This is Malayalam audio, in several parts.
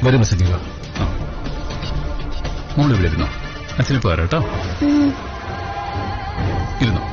വരും മിസ്റ്റർ ജീവ. മോള് ഇവിടെ ഇരുന്നോ, അച്ഛനെ പോരാ കേട്ടോ. ഇരുന്നോ.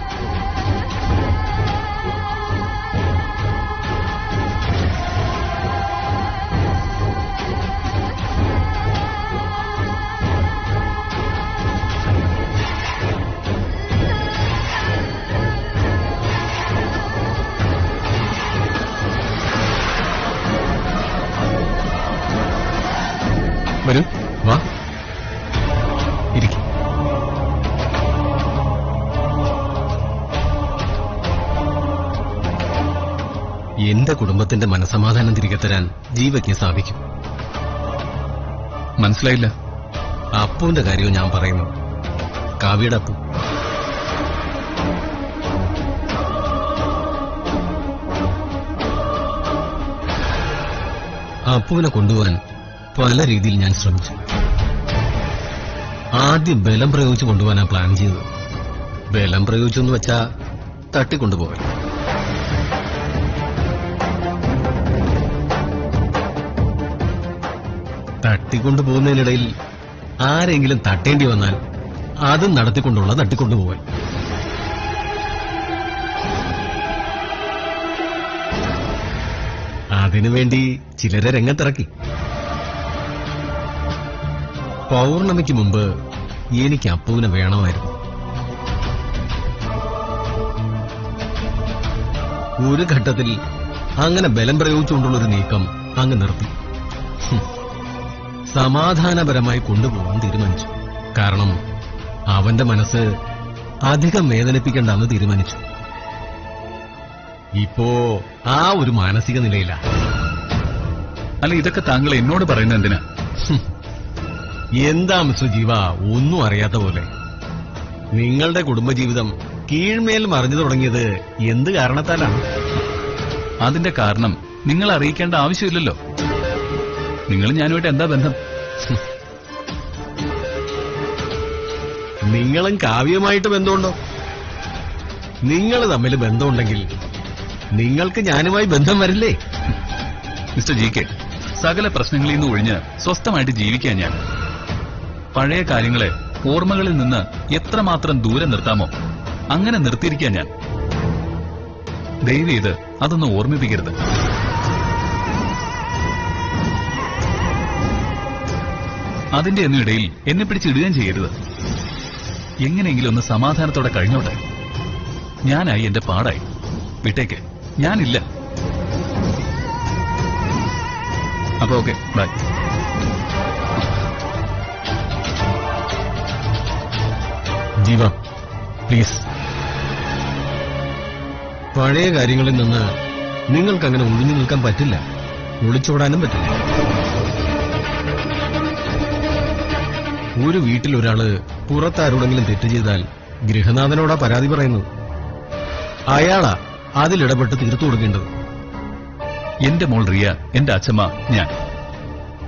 വരൂ, വാ, ഇരിക്കും. എന്റെ കുടുംബത്തിന്റെ മനസമാധാനം തിരികെ തരാൻ ജീവയ്ക്ക് സാധിക്കും. മനസ്സിലായില്ല. അപ്പുവിന്റെ കാര്യവും ഞാൻ പറയുന്നു. കാവ്യയുടെ അപ്പു. അപ്പുവിനെ കൊണ്ടുപോകാൻ പല രീതിയിൽ ഞാൻ ശ്രമിച്ചു. ആദ്യം ബലം പ്രയോഗിച്ച് കൊണ്ടുപോകാനാ പ്ലാൻ ചെയ്തത്. ബലം പ്രയോഗിച്ചെന്ന് വെച്ചാ തട്ടിക്കൊണ്ടുപോകൽ. തട്ടിക്കൊണ്ടുപോകുന്നതിനിടയിൽ ആരെങ്കിലും തട്ടേണ്ടി വന്നാൽ അതും നടത്തിക്കൊണ്ടുള്ള തട്ടിക്കൊണ്ടുപോകൽ. അതിനുവേണ്ടി ചിലരെ രംഗത്തിറക്കി. പൗർണമിക്ക് മുമ്പ് എനിക്ക് അപ്പുവിനെ വേണമായിരുന്നു. ഒരു ഘട്ടത്തിൽ അങ്ങനെ ബലം പ്രയോഗിച്ചുകൊണ്ടുള്ളൊരു നീക്കം അങ്ങ് നിർത്തി. സമാധാനപരമായി കൊണ്ടുപോകാൻ തീരുമാനിച്ചു. കാരണം അവന്റെ മനസ്സ് അധികം വേദനിപ്പിക്കണ്ടെന്ന് തീരുമാനിച്ചു. ഇപ്പോ ആ ഒരു മാനസിക നിലയില. അല്ല, ഇതൊക്കെ താങ്കൾ എന്നോട് പറയുന്നത് എന്തിനാ? എന്താ മിസ്റ്റർ ജീവ ഒന്നും അറിയാത്ത പോലെ? നിങ്ങളുടെ കുടുംബജീവിതം കീഴ്മേൽ മറിഞ്ഞു തുടങ്ങിയത് എന്ത് കാരണത്താലാണ്? അതിന്റെ കാരണം നിങ്ങൾ അറിയിക്കേണ്ട ആവശ്യമില്ലല്ലോ. നിങ്ങൾ ഞാനുമായിട്ട് എന്താ ബന്ധം? നിങ്ങളും കാവ്യമായിട്ട് ബന്ധമുണ്ടോ? നിങ്ങൾ തമ്മിൽ ബന്ധമുണ്ടെങ്കിൽ നിങ്ങൾക്ക് ഞാനുമായി ബന്ധം വരില്ലേ? മിസ്റ്റർ ജി കെ, സകല പ്രശ്നങ്ങളിൽ നിന്ന് ഒഴിഞ്ഞ് സ്വസ്ഥമായിട്ട് ജീവിക്കാൻ ഞാൻ. പഴയ കാര്യങ്ങളെ ഓർമ്മകളിൽ നിന്ന് എത്രമാത്രം ദൂരെ നിർത്താമോ അങ്ങനെ നിർത്തിയിരിക്കാൻ ഞാൻ. ദയവ് ചെയ്ത് അതൊന്നും ഓർമ്മിപ്പിക്കരുത്. അതിന്റെ ഒന്നും ഇടയിൽ എന്നെ പിടിച്ചിടുകയും ചെയ്യരുത്. എങ്ങനെയെങ്കിലും ഒന്ന് സമാധാനത്തോടെ കഴിഞ്ഞോട്ടെ. ഞാനായി എന്റെ പാടായി. വിട്ടേക്ക്, ഞാനില്ല. അപ്പൊ ഓക്കെ, ബൈ. ജീവ, പ്ലീസ്. പഴയ കാര്യങ്ങളിൽ നിന്ന് നിങ്ങൾക്കങ്ങനെ ഒഴിഞ്ഞു നിൽക്കാൻ പറ്റില്ല. ഒളിച്ചോടാനും പറ്റില്ല. ഒരു വീട്ടിൽ ഒരാള് പുറത്താരോടെങ്കിലും തെറ്റ് ചെയ്താൽ ഗൃഹനാഥനോടാ പരാതി പറയുന്നത്. അയാളാ അതിലിടപെട്ട് തീർത്തു കൊടുക്കേണ്ടത്. എന്റെ മോൾ റിയ, എന്റെ അച്ഛമ്മ, ഞാൻ,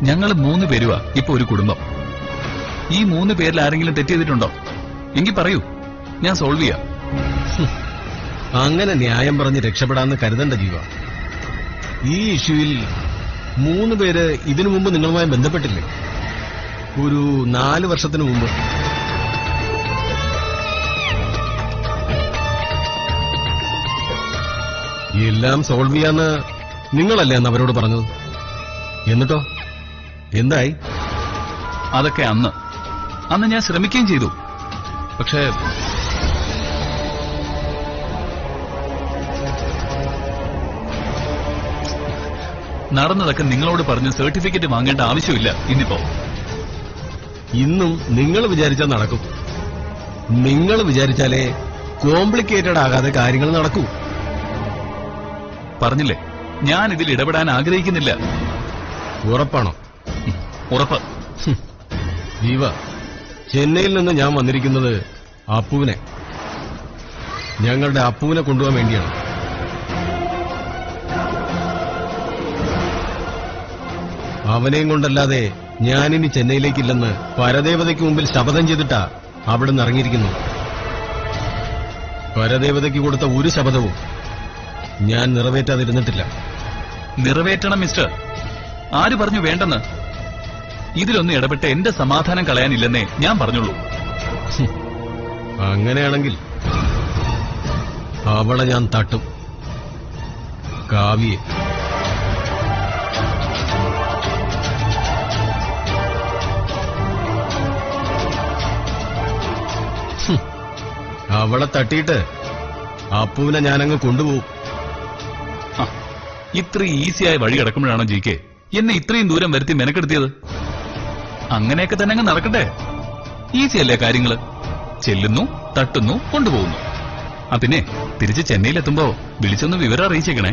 ഞങ്ങൾ 3 പേരുവാ ഇപ്പൊ ഒരു കുടുംബം. ഈ 3 പേരിൽ ആരെങ്കിലും തെറ്റ് ചെയ്തിട്ടുണ്ടോ എങ്കിൽ പറയൂ, ഞാൻ സോൾവ് ചെയ്യാം. അങ്ങനെ ന്യായം പറഞ്ഞ് രക്ഷപ്പെടാന്ന് കരുതണ്ട ജീവ. ഈ ഇഷ്യൂവിൽ 3 പേര് ഇതിനു മുമ്പ് നിങ്ങളുമായി ബന്ധപ്പെട്ടില്ലേ? ഒരു 4 വർഷത്തിനു മുമ്പ്. എല്ലാം സോൾവ് ചെയ്യാന്ന് നിങ്ങളല്ലേ അന്ന് അവരോട് പറഞ്ഞത്? എന്നിട്ടോ എന്തായി? അതൊക്കെ അന്ന് ഞാൻ ശ്രമിക്കുകയും ചെയ്തു. പക്ഷേ നടന്നതൊക്കെ നിങ്ങളോട് പറഞ്ഞ് സർട്ടിഫിക്കറ്റ് വാങ്ങേണ്ട ആവശ്യമില്ല. ഇന്നിപ്പോ ഇന്നും നിങ്ങൾ വിചാരിച്ചാൽ നടക്കും. നിങ്ങൾ വിചാരിച്ചാലേ കോംപ്ലിക്കേറ്റഡ് ആകാതെ കാര്യങ്ങൾ നടക്കൂ. പറഞ്ഞില്ലേ, ഞാൻ ഇതിൽ ഇടപെടാൻ ആഗ്രഹിക്കുന്നില്ല. ഉറപ്പാണോ? ഉറപ്പ്. ജീവ, ചെന്നൈയിൽ നിന്ന് ഞാൻ വന്നിരിക്കുന്നത് ഞങ്ങളുടെ അപ്പുവിനെ കൊണ്ടുപോകാൻ വേണ്ടിയാണ്. അവനെയും കൊണ്ടല്ലാതെ ഞാനിനി ചെന്നൈയിലേക്കില്ലെന്ന് പരദേവതയ്ക്ക് മുമ്പിൽ ശപഥം ചെയ്തിട്ടാ അവിടെ നിന്ന് ഇറങ്ങിയിരിക്കുന്നു. പരദേവതയ്ക്ക് കൊടുത്ത ഒരു ശപഥവും ഞാൻ നിറവേറ്റാതിരുന്നിട്ടില്ല. നിറവേറ്റണം മിസ്റ്റർ. ആര് പറഞ്ഞു വേണ്ടെന്ന്? ഇതിലൊന്നും ഇടപെട്ട് എന്റെ സമാധാനം കളയാനില്ലെന്നേ ഞാൻ പറഞ്ഞുള്ളൂ. അങ്ങനെയാണെങ്കിൽ അവളെ ഞാൻ തട്ടും. കാവ്യെ. അവളെ തട്ടിയിട്ട് അപ്പുവിനെ ഞാനങ്ങ് കൊണ്ടുപോകും. ഇത്ര ഈസിയായ വഴി കിടക്കുമ്പോഴാണോ ജിക്കെ എന്നെ ഇത്രയും ദൂരം വരുത്തി മെനക്കെടുത്തിയത്? അങ്ങനെയൊക്കെ തന്നെ അങ്ങ് നടക്കട്ടെ. ഈസിയല്ലേ കാര്യങ്ങള്? ചെല്ലുന്നു, തട്ടുന്നു, കൊണ്ടുപോകുന്നു. പിന്നെ തിരിച്ച് ചെന്നൈയിലെത്തുമ്പോ വിളിച്ചൊന്ന് വിവരം അറിയിച്ചേക്കണേ.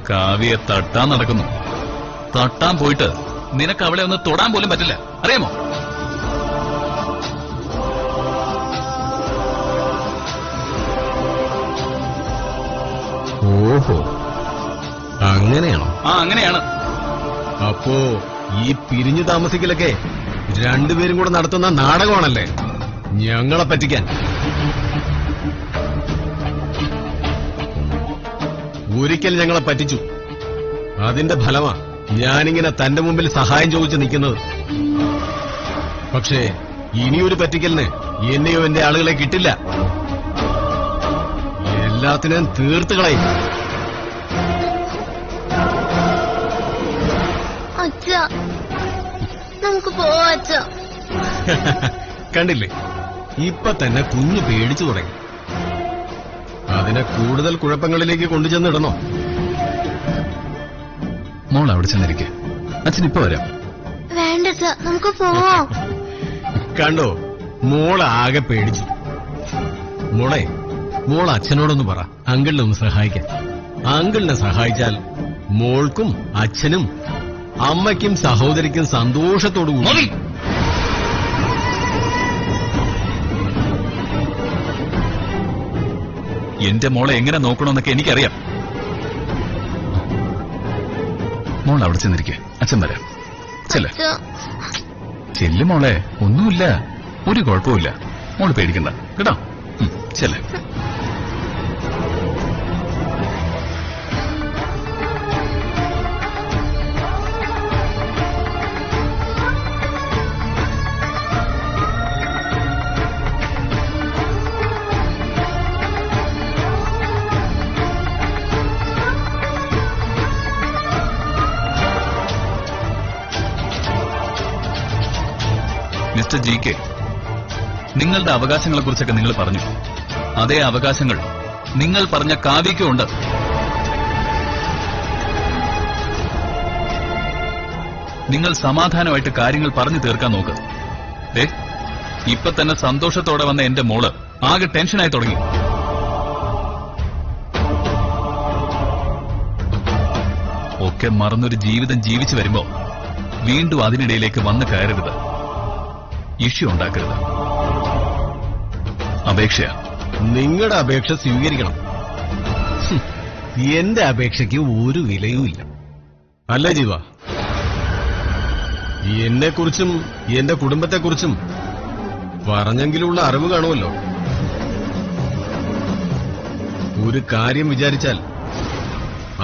കാവ്യെ തട്ടാൻ നടക്കുന്നു. തട്ടാൻ പോയിട്ട് നിനക്ക് അവളെ ഒന്ന് തൊടാൻ പോലും പറ്റില്ല, അറിയാമോ? ഓഹോ, അങ്ങനെയാണോ? അങ്ങനെയാണ്. അപ്പോ ഈ പിരിഞ്ഞു താമസിക്കലൊക്കെ രണ്ടുപേരും കൂടെ നടത്തുന്ന നാടകമാണല്ലേ ഞങ്ങളെ പറ്റിക്കാൻ? ഒരിക്കൽ ഞങ്ങളെ പറ്റിച്ചു. അതിന്റെ ഫലമാ ഞാനിങ്ങനെ തന്റെ മുമ്പിൽ സഹായം ചോദിച്ചു നിൽക്കുന്നത്. പക്ഷേ ഇനിയൊരു പറ്റിക്കലിന് എന്നെയോ എന്റെ ആളുകളെ കിട്ടില്ല. എല്ലാത്തിനും തീർത്ത് കളയും. അച്ഛാ, നമുക്ക് പോവാ അച്ഛാ. കണ്ടില്ലേ, ഇപ്പൊ തന്നെ കുഞ്ഞ് പേടിച്ചു തുടങ്ങി. അതിനെ കൂടുതൽ കുഴപ്പങ്ങളിലേക്ക് കൊണ്ടുചെന്നിടണോ? മോൾ അവിടെ ചെന്നിരിക്കെ, അച്ഛൻ ഇപ്പൊ വരാം. വേണ്ട അച്ഛാ, നമുക്ക് പോവാം. കണ്ടോ, മോൾ ആകെ പേടിച്ചു. മോൾ അച്ഛനോടൊന്ന് പറ, അങ്കിളിനെ ഒന്ന് സഹായിക്കാൻ. അങ്കിളിനെ സഹായിച്ചാൽ മോൾക്കും അച്ഛനും അമ്മയ്ക്കും സഹോദരിക്കും സന്തോഷത്തോടു കൂടി. എന്റെ മോളെ എങ്ങനെ നോക്കണമെന്നൊക്കെ എനിക്കറിയാം. മോൾ അവിടെ ചെന്നിരിക്കെ, അച്ഛൻ വരാം. ചെല്ല അച്ഛാ, ചെല്ലു മോളെ, ഒന്നുമില്ല, ഒരു കുഴപ്പമില്ല. മോള് പേടിക്കണ്ട കേട്ടോ. ചെല്ലേ. മിസ്റ്റർ ജി കെ, നിങ്ങളുടെ അവകാശങ്ങളെക്കുറിച്ചൊക്കെ നിങ്ങൾ പറഞ്ഞു. അതേ അവകാശങ്ങൾ നിങ്ങൾ പറഞ്ഞ കാവ്യയ്ക്കും ഉണ്ട്. നിങ്ങൾ സമാധാനമായിട്ട് കാര്യങ്ങൾ പറഞ്ഞു തീർക്കാൻ നോക്ക്. ഇപ്പൊ തന്നെ സന്തോഷത്തോടെ വന്ന എന്റെ മോള് ആകെ ടെൻഷനായി തുടങ്ങി. ഒക്കെ മറന്നൊരു ജീവിതം ജീവിച്ചു വരുമ്പോ വീണ്ടും അതിനിടയിലേക്ക് വന്ന് കയറരുത്. ഇഷ്യൂ ഉണ്ടാക്കരുത്. അപേക്ഷയാ. നിങ്ങളുടെ അപേക്ഷ സ്വീകരിക്കണം. എന്റെ അപേക്ഷയ്ക്ക് ഒരു വിലയുമില്ല. അല്ല ജീവ, എന്നെക്കുറിച്ചും എന്റെ കുടുംബത്തെക്കുറിച്ചും പറഞ്ഞെങ്കിലുള്ള അറിവ് കാണുമല്ലോ. ഒരു കാര്യം വിചാരിച്ചാൽ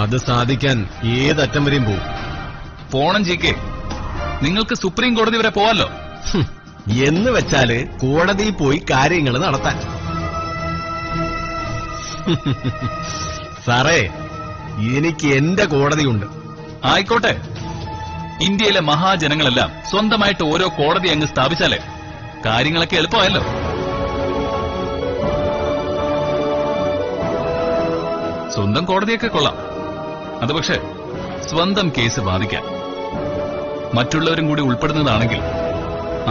അത് സാധിക്കാൻ ഏതറ്റം വരെയും പോകും. പോണം ജി കെ, നിങ്ങൾക്ക് സുപ്രീം കോടതി വരെ പോവാലോ. എന്ന് വെച്ചാല് കോടതിയിൽ പോയി കാര്യങ്ങൾ നടത്താൻ. സാറേ, എനിക്ക് എന്റെ കോടതിയുണ്ട്. ആയിക്കോട്ടെ. ഇന്ത്യയിലെ മഹാജനങ്ങളെല്ലാം സ്വന്തമായിട്ട് ഓരോ കോടതി അങ്ങ് സ്ഥാപിച്ചാലേ കാര്യങ്ങളൊക്കെ എളുപ്പമായല്ലോ. സ്വന്തം കോടതിയൊക്കെ കൊള്ളാം. അത് പക്ഷേ സ്വന്തം കേസ് വാദിക്കാൻ മറ്റുള്ളവരും കൂടി ഉൾപ്പെടുന്നതാണെങ്കിൽ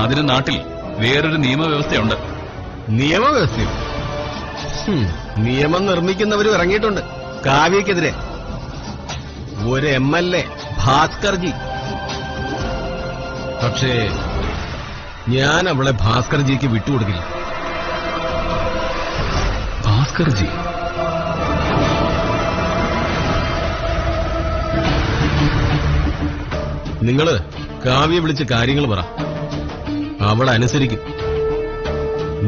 അതിന് നാട്ടിൽ വേറൊരു നിയമവ്യവസ്ഥയുണ്ട്. നിയമവ്യവസ്ഥയോ? നിയമം നിർമ്മിക്കുന്നവരും ഇറങ്ങിയിട്ടുണ്ട് കാവ്യക്കെതിരെ. ഒരു MLA ഭാസ്കർജി. പക്ഷേ ഞാൻ അവളെ ഭാസ്കർജിക്ക് വിട്ടുകൊടുക്കില്ല. ഭാസ്കർജി? നിങ്ങള് കാവ്യ വിളിച്ച് കാര്യങ്ങൾ പറ, അവൾ അനുസരിക്കും.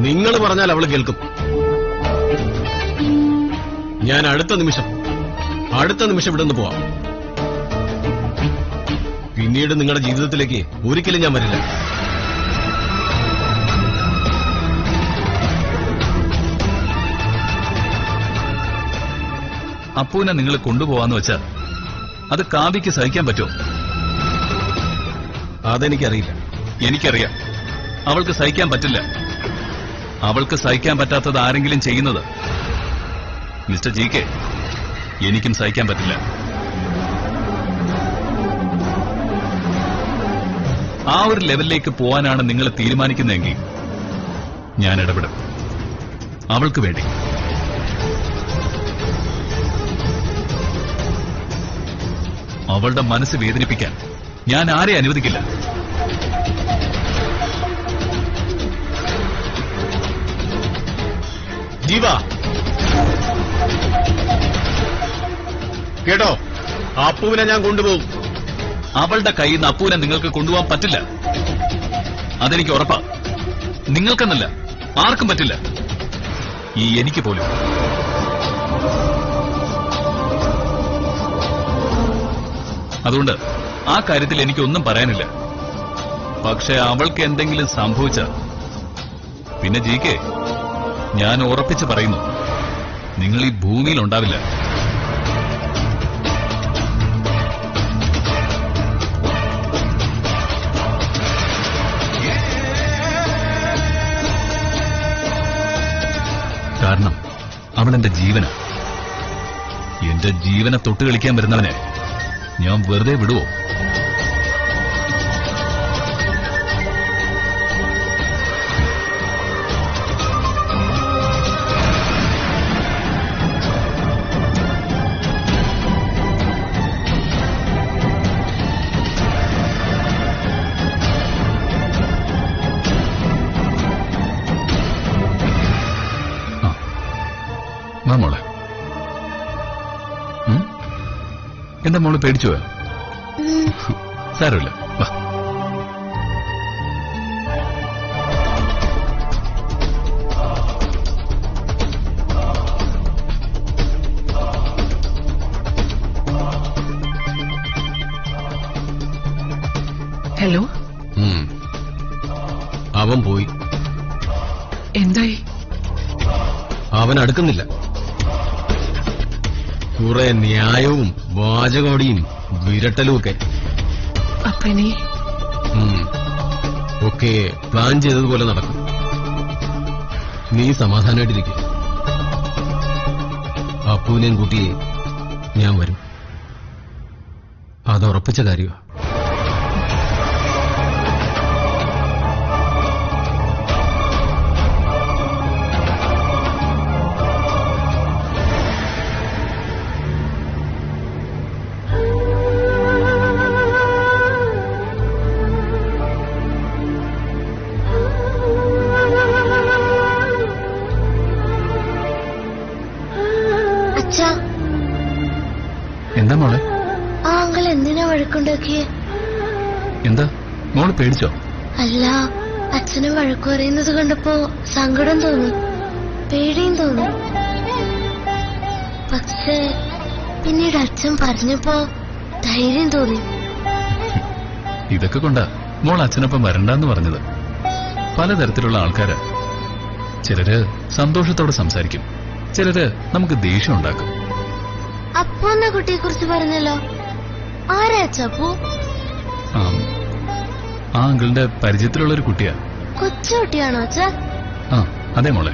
നിങ്ങൾ പറഞ്ഞാൽ അവൾ കേൾക്കും. ഞാൻ അടുത്ത നിമിഷം ഇവിടുന്ന് പോവാം. പിന്നീട് നിങ്ങളുടെ ജീവിതത്തിലേക്ക് ഒരിക്കലും ഞാൻ വരില്ല. അപ്പൂനെ നിങ്ങൾ കൊണ്ടുപോവാന്ന് വെച്ചാൽ അത് കാവ്യക്ക് സഹിക്കാൻ പറ്റുമോ? അതെനിക്കറിയില്ല. എനിക്കറിയാം, അവൾക്ക് സഹിക്കാൻ പറ്റില്ല. അവൾക്ക് സഹിക്കാൻ പറ്റാത്തത് ആരെങ്കിലും ചെയ്യുന്നത് മിസ്റ്റർ ജി കെ എനിക്കും സഹിക്കാൻ പറ്റില്ല. ആ ഒരു ലെവലിലേക്ക് പോവാനാണ് നിങ്ങൾ തീരുമാനിക്കുന്നതെങ്കിൽ ഞാൻ ഇടപെടും, അവൾക്ക് വേണ്ടി. അവളുടെ മനസ്സ് വേദനിപ്പിക്കാൻ ഞാൻ ആരെ അനുവദിക്കില്ല. ജീവ കേട്ടോ, അപ്പുവിനെ ഞാൻ കൊണ്ടുപോകും. അവളുടെ കയ്യിൽ നിന്ന് അപ്പൂനെ നിങ്ങൾക്ക് കൊണ്ടുപോകാൻ പറ്റില്ല. അതെനിക്ക് ഉറപ്പാ. നിങ്ങൾക്കെന്നല്ല, ആർക്കും പറ്റില്ല, ഈ എനിക്ക് പോലും. അതുകൊണ്ട് ആ കാര്യത്തിൽ എനിക്കൊന്നും പറയാനില്ല. പക്ഷെ അവൾക്ക് എന്തെങ്കിലും സംഭവിച്ച പിന്നെ ജി കെ ഞാൻ ഉറപ്പിച്ച് പറയുന്നു, നിങ്ങൾ ഈ ഭൂമിയിൽ ഉണ്ടാവില്ല. കാരണം അവളെന്റെ ജീവന. എന്റെ ജീവനെ തൊട്ട് കളിക്കാൻ വരുന്നവനെ ഞാൻ വെറുതെ വിടുവോ? മോളെ, എന്താ മോള് പേടിച്ചു പോയോ? സാരമില്ല, വാ. ഹലോ. അവൻ പോയി. എന്തായി? അവൻ അടുക്കുന്നില്ല. കുറെ ന്യായവും വാചകോടിയും വിരട്ടലും ഒക്കെ. അപ്പനെ ഒക്കെ പ്ലാൻ ചെയ്തതുപോലെ നടക്കും. നീ സമാധാനമായിട്ടിരിക്കും. അപ്പൂനെയും കൂട്ടി ഞാൻ വരും. അതുറപ്പിച്ച കാര്യമാണ്. എന്താ മോളെ? ആ അങ്കിൾ എന്തിനാ വഴക്കുണ്ടാക്കിയേ? എന്താ മോള് പേടിച്ചോ? അല്ല, അച്ഛനെ വഴക്കു പറയുന്നത് കണ്ടപ്പോ സങ്കടം തോന്നി, പേടിയും തോന്നി. പക്ഷേ പിന്നീട് അച്ഛൻ പറഞ്ഞപ്പോ ധൈര്യം തോന്നി. ഇതൊക്കെ കൊണ്ടാ മോൾ അച്ഛനൊപ്പം വരണ്ടെന്ന് പറഞ്ഞത്. പലതരത്തിലുള്ള ആൾക്കാര്. ചിലര് സന്തോഷത്തോടെ സംസാരിക്കും, ചിലര് നമുക്ക് ദേഷ്യം ഉണ്ടാക്കും. അപ്പു എന്ന കുട്ടിയെ കുറിച്ച് പറഞ്ഞല്ലോ, ആരാ അച്ചപ്പു? ആ അങ്കിളിന്റെ പരിചയത്തിലുള്ള ഒരു കുട്ടിയാ. കൊച്ചുകുട്ടിയാണോ അച്ഛ? ആ അതെ മോളെ.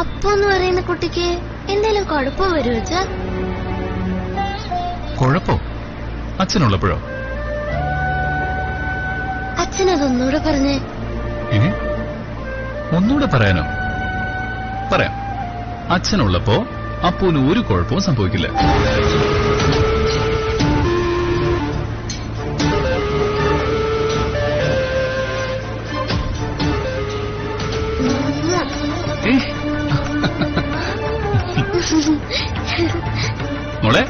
അപ്പു എന്ന് പറയുന്ന കുട്ടിക്ക് എന്തെങ്കിലും കുഴപ്പം വരുമോ അച്ഛ? കുഴപ്പോ? അച്ഛനുള്ളപ്പോഴോ? അച്ഛനതൊന്നുകൂടെ പറഞ്ഞേ. ഒന്നുകൂടെ പറയാനോ? പറയാം. അച്ഛനുള്ളപ്പോ അപ്പൂന് ഒരു കുഴപ്പവും സംഭവിക്കില്ല. മോളെ,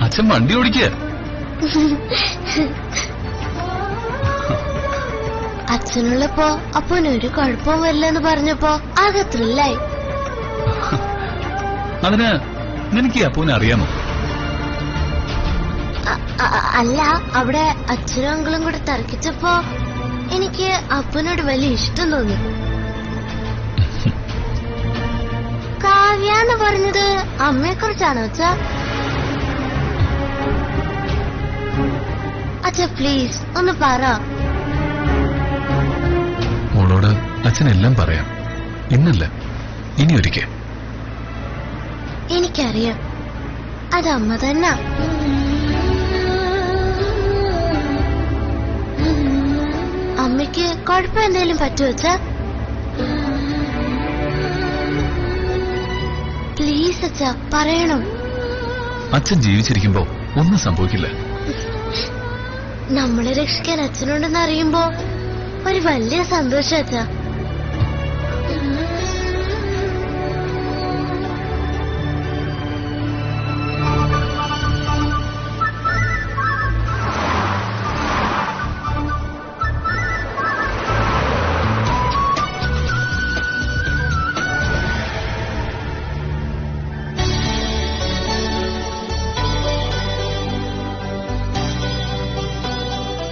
അച്ഛൻ വണ്ടി ഓടിക്കുക. അച്ഛനുള്ളപ്പോ അപ്പനൊരു കുഴപ്പവും വരില്ലെന്ന് പറഞ്ഞപ്പോ ആകെ ത്രില്ലായി. അതിന് നിനക്ക് ഈ അപ്പൂനെ അറിയാമോ? അല്ല, അവിടെ അച്ഛനും അങ്കിളും കൂടെ തർക്കിച്ചപ്പോ എനിക്ക് അപ്പനോട് വലിയ ഇഷ്ടം തോന്നി. കാവ്യ എന്ന് പറഞ്ഞത് അമ്മയെ കുറിച്ചാണോ അച്ഛാ? അച്ഛാ പ്ലീസ് ഒന്ന് പറ. മോളോട് അച്ഛനെല്ലാം പറയാം. ഇന്നല്ല, ഇനി ഒരിക്കൽ. എനിക്കറിയാം, അത് അമ്മ തന്നെ. അമ്മയ്ക്ക് കുഴപ്പം എന്തെങ്കിലും പറ്റുമോ അച്ഛാ? പ്ലീസ് അച്ഛാ പറയണം. അച്ഛൻ ജീവിച്ചിരിക്കുമ്പോ ഒന്നും സംഭവിക്കില്ല. നമ്മളെ രക്ഷിക്കാൻ അച്ഛനുണ്ടെന്ന് അറിയുമ്പോ ഒരു വലിയ സന്തോഷം അച്ഛാ.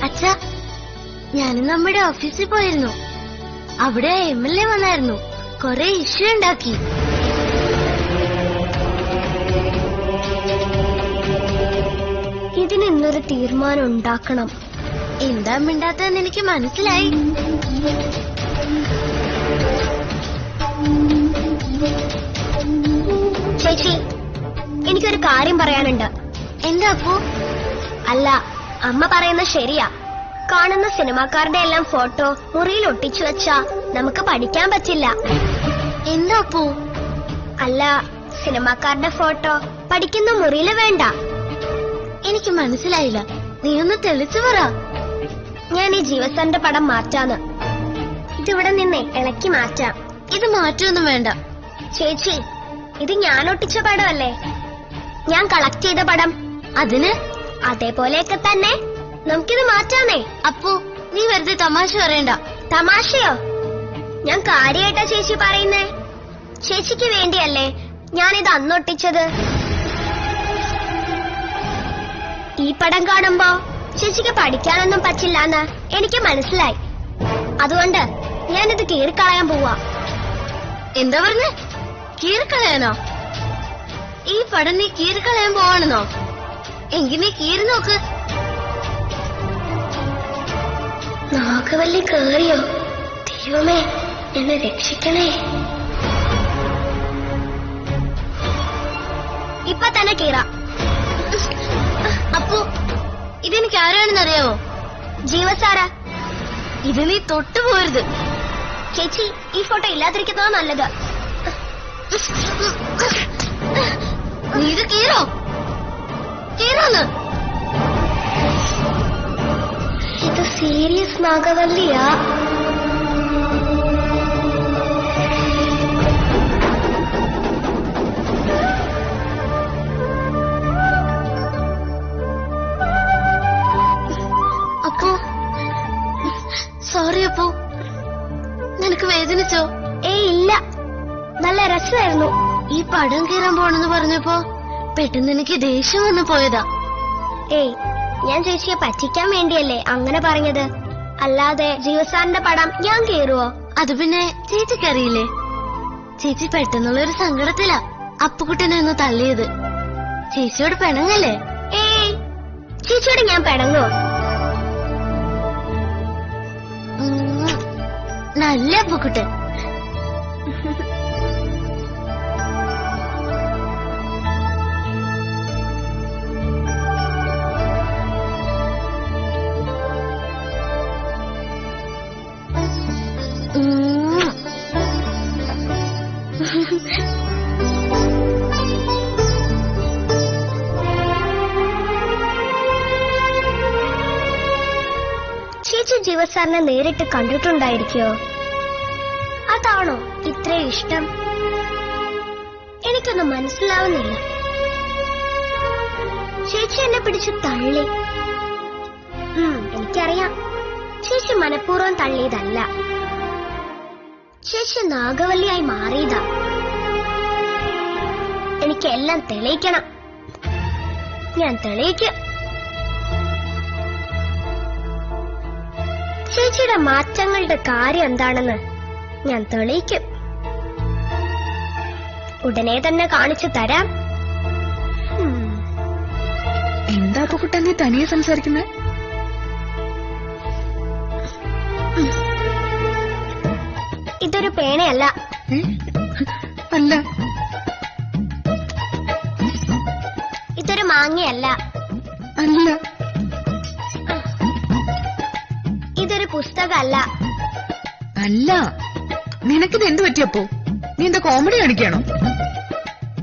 അച്ഛാ, ഞാനും നമ്മുടെ ഓഫീസിൽ പോയിരുന്നു. അവിടെ MLA വന്നായിരുന്നു. കുറെ ഇഷ്യൂ ഉണ്ടാക്കി. ഇതിന് ഇന്നൊരു തീരുമാനം ഉണ്ടാക്കണം. എന്താ മിണ്ടാത്തതെന്ന് എനിക്ക് മനസ്സിലായി. ചേച്ചി, എനിക്കൊരു കാര്യം പറയാനുണ്ട്. എന്താ അപ്പു? അല്ല, അമ്മ പറയുന്നത് ശരിയാ. കാണുന്ന സിനിമാക്കാരുടെ എല്ലാം ഫോട്ടോ മുറിയിൽ ഒട്ടിച്ചു വെച്ചാ നമുക്ക് പഠിക്കാൻ പറ്റില്ല. എന്താ അപ്പു? അല്ല, സിനിമാക്കാരുടെ ഫോട്ടോ പഠിക്കുന്ന മുറിയില് വേണ്ട. എനിക്ക് മനസ്സിലായില്ല, നീ ഒന്ന് തെളിച്ചു പറ. ഞാൻ ഈ ജീവസാറിന്റെ പടം മാറ്റാന്ന്. ഇതിവിടെ നിന്നേ ഇളക്കി മാറ്റാം. ഇത് മാറ്റൊന്നും വേണ്ട ചേച്ചി. ഇത് ഞാൻ ഒട്ടിച്ച പടമല്ലേ, ഞാൻ കളക്ട് ചെയ്ത പടം. അതിന് അതേപോലെയൊക്കെ തന്നെ നമുക്കിത് മാറ്റാന്നേ. അപ്പോ നീ വെറുതെ തമാശ പറയണ്ട. തമാശയോ? ഞാൻ കാര്യമായിട്ടാ ചേച്ചി പറയുന്നേ. ചേച്ചിക്ക് വേണ്ടിയല്ലേ ഞാനിത് അന്നൊട്ടിച്ചത്. ഈ പടം കാണുമ്പോ ചേച്ചിക്ക് പഠിക്കാനൊന്നും പറ്റില്ലെന്ന് എനിക്ക് മനസ്സിലായി. അതുകൊണ്ട് ഞാനിത് കീറിക്കളയാൻ പോവാ. എന്താ പറഞ്ഞേ? കീറിക്കളയാനോ? ഈ പടം നീ കീറിക്കളയാൻ പോവാണെന്നോ? എങ്കിൽ നീ കീറി നോക്ക്. നാഗവല്ലി കേറിയോ? ദൈവമേ, എന്നെ രക്ഷിക്കണേ. ഇപ്പൊ തന്നെ കീറാം. അപ്പോ ഇതെനിക്ക് ആരാണെന്നറിയാവോ? ജീവസാരാ. ഇത് നീ തൊട്ടുപോരുത്. ചേച്ചി, ഈ ഫോട്ടോ ഇല്ലാതിരിക്കുന്നതാ നല്ലത്. നീ ഇത് കീറോ? കീറോന്ന്. ഇത് സീരിയസ് നാഗവല്ലിയാ. അപ്പോ സോറി അപ്പോ, നിനക്ക് വേദനിച്ചോ? ഏയ് ഇല്ല, നല്ല രസമായിരുന്നു. ഈ പടം കീറാൻ പോണെന്ന് പറഞ്ഞപ്പോ പെട്ടെന്ന് എനിക്ക് ദേഷ്യം വന്നു പോയതാ. ഏയ്, ഞാൻ ചേച്ചിയെ പറ്റിക്കാൻ വേണ്ടിയല്ലേ അങ്ങനെ പറഞ്ഞത്. അല്ലാതെ ജീവസാറിന്റെ പടം ഞാൻ കീറുവോ? അത് പിന്നെ ചേച്ചിക്കറിയില്ലേ. ചേച്ചി പെട്ടെന്നുള്ളൊരു സങ്കടത്തിലാ അപ്പുകുട്ടനെ ഒന്ന് തള്ളിയത്. ചേച്ചിയോട് പിണങ്ങല്ലേ? ഏയ്, ചേച്ചിയോട് ഞാൻ പിണങ്ങോ? നല്ല അപ്പുകുട്ടൻ. ചേച്ചി ജീവസാറിനെ നേരിട്ട് കണ്ടിട്ടുണ്ടായിരിക്കോ? അതാണോ ഇത്രയും ഇഷ്ടം? എനിക്കൊന്നും മനസ്സിലാവുന്നില്ല. ചേച്ചി എന്നെ പിടിച്ചു തള്ളി. എനിക്കറിയാം, ചേച്ചി മനഃപൂർവ്വം തള്ളിയതല്ല. ചേച്ചി നാഗവല്ലിയായി മാറിയതാ. എനിക്കെല്ലാം തെളിയിക്കണം. ഞാൻ തെളിയിക്കും. ചേച്ചിയുടെ മാറ്റങ്ങളുടെ കാര്യം എന്താണെന്ന് ഞാൻ തെളിയിക്കും. ഉടനെ തന്നെ കാണിച്ചു തരാം. എന്താ അപ്പൊ കുട്ടാ നീ തനിയെ സംസാരിക്കുന്നത്? ഇതൊരു പേനയല്ല. അല്ല. ഇതൊരു മാങ്ങയല്ല. അല്ല. ഇതൊരു പുസ്തകമല്ല. അല്ല. നിനക്കിത് എന്ത് പറ്റിയപ്പോ? നീ എന്താ കോമഡി കാണിക്കാണോ?